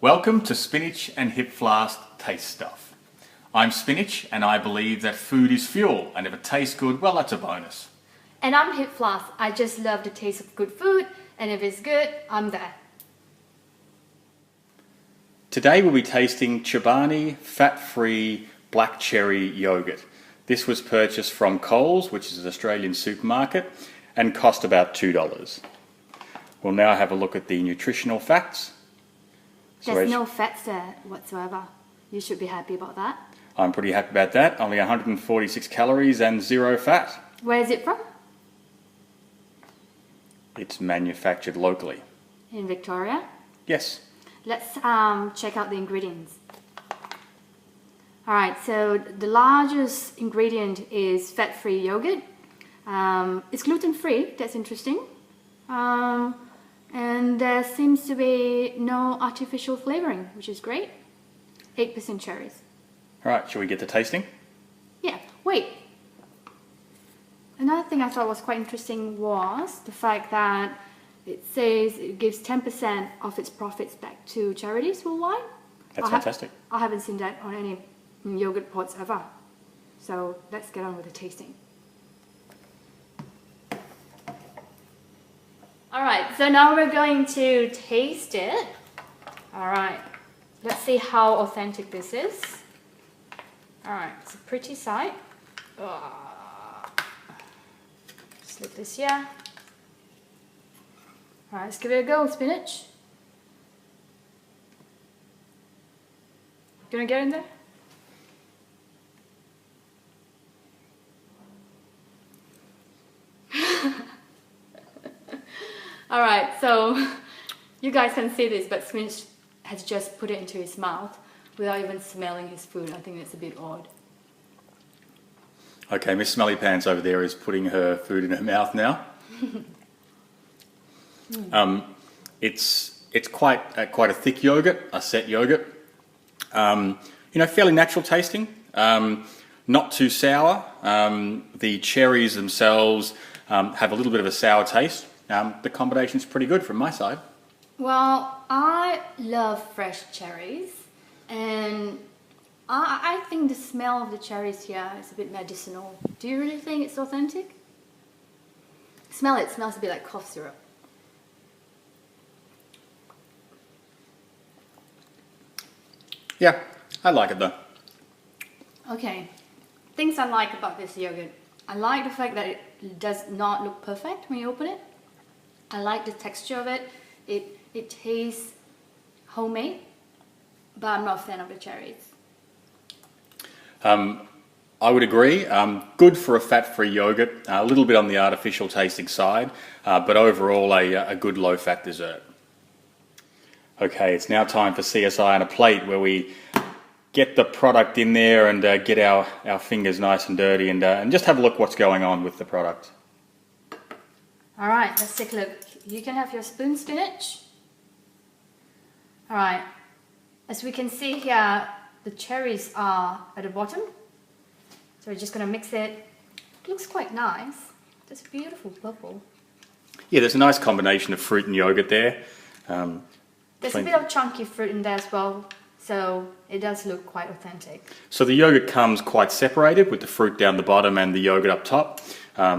Welcome to Spinach and Hipflask Taste Stuff. I'm Spinach and I believe that food is fuel, and if it tastes good, well, that's a bonus. And I'm Hipflask. I just love the taste of good food, and if it's good, I'm there. Today we'll be tasting Chobani fat-free black cherry yogurt. This was purchased from Coles, which is an Australian supermarket, and cost about $2. We'll now have a look at the nutritional facts. There's no fats there whatsoever. You should be happy about that. I'm pretty happy about that. Only 146 calories and 0 fat. Where is it from? It's manufactured locally. In Victoria? Yes. Let's check out the ingredients. Alright, so the largest ingredient is fat-free yogurt. It's gluten-free, that's interesting. And there seems to be no artificial flavoring, which is great. 8% cherries. Alright, shall we get to tasting? Yeah, wait. Another thing I thought was quite interesting was the fact that it says it gives 10% of its profits back to charities worldwide. That's fantastic. I haven't seen that on any yogurt pots ever. So let's get on with the tasting. Alright, so now we're going to taste it. Alright, let's see how authentic this is. Alright, it's a pretty sight. Slip this here. Alright, let's give it a go, Spinach. Gonna get in there? Alright, so you guys can see this, but Spinach has just put it into his mouth without even smelling his food. I think that's a bit odd. Okay, Miss Smelly Pants over there is putting her food in her mouth now. It's quite a thick yogurt, a set yogurt. Fairly natural tasting. Not too sour. The cherries themselves have a little bit of a sour taste. The combination's pretty good from my side. Well, I love fresh cherries, and I think the smell of the cherries here is a bit medicinal. Do you really think it's authentic? Smell it. It smells a bit like cough syrup. Yeah, I like it though. Okay, things I like about this yogurt. I like the fact that it does not look perfect when you open it. I like the texture of it. It tastes homemade, but I'm not a fan of the cherries. I would agree. Good for a fat-free yogurt. A little bit on the artificial tasting side, but overall a good low-fat dessert. Okay, it's now time for CSI on a plate, where we get the product in there and get our fingers nice and dirty and just have a look what's going on with the product. Alright, let's take a look. You can have your spoon, Spinach. Alright, as we can see here, the cherries are at the bottom. So we're just going to mix it. It looks quite nice. That's a beautiful purple. Yeah, there's a nice combination of fruit and yogurt there. There's a bit of chunky fruit in there as well, so it does look quite authentic. So the yogurt comes quite separated with the fruit down the bottom and the yogurt up top.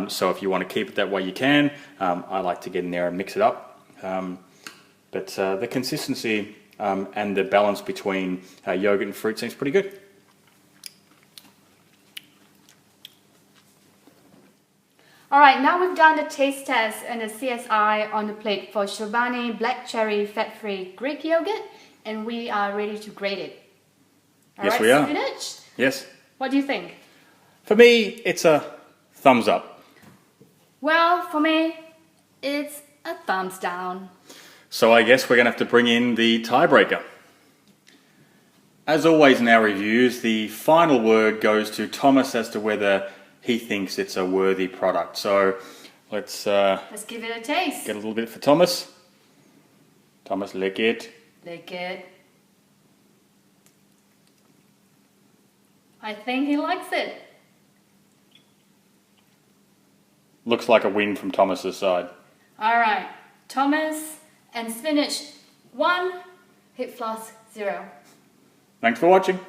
So if you want to keep it that way, you can. I like to get in there and mix it up. But the consistency and the balance between yogurt and fruit seems pretty good. Alright, now we've done the taste test and the CSI on the plate for Chobani Black Cherry Fat-Free Greek Yogurt, and we are ready to grade it. Yes, we are. Spinach? Yes. What do you think? For me, it's a thumbs up. Well, for me, it's a thumbs down. So I guess we're going to have to bring in the tiebreaker. As always in our reviews, the final word goes to Thomas as to whether he thinks it's a worthy product. So let's give it a taste. Get a little bit for Thomas. Thomas, lick it. Lick it. I think he likes it. Looks like a win from Thomas's side. Alright, Thomas and Spinach 1, Hipflask 0. Thanks for watching.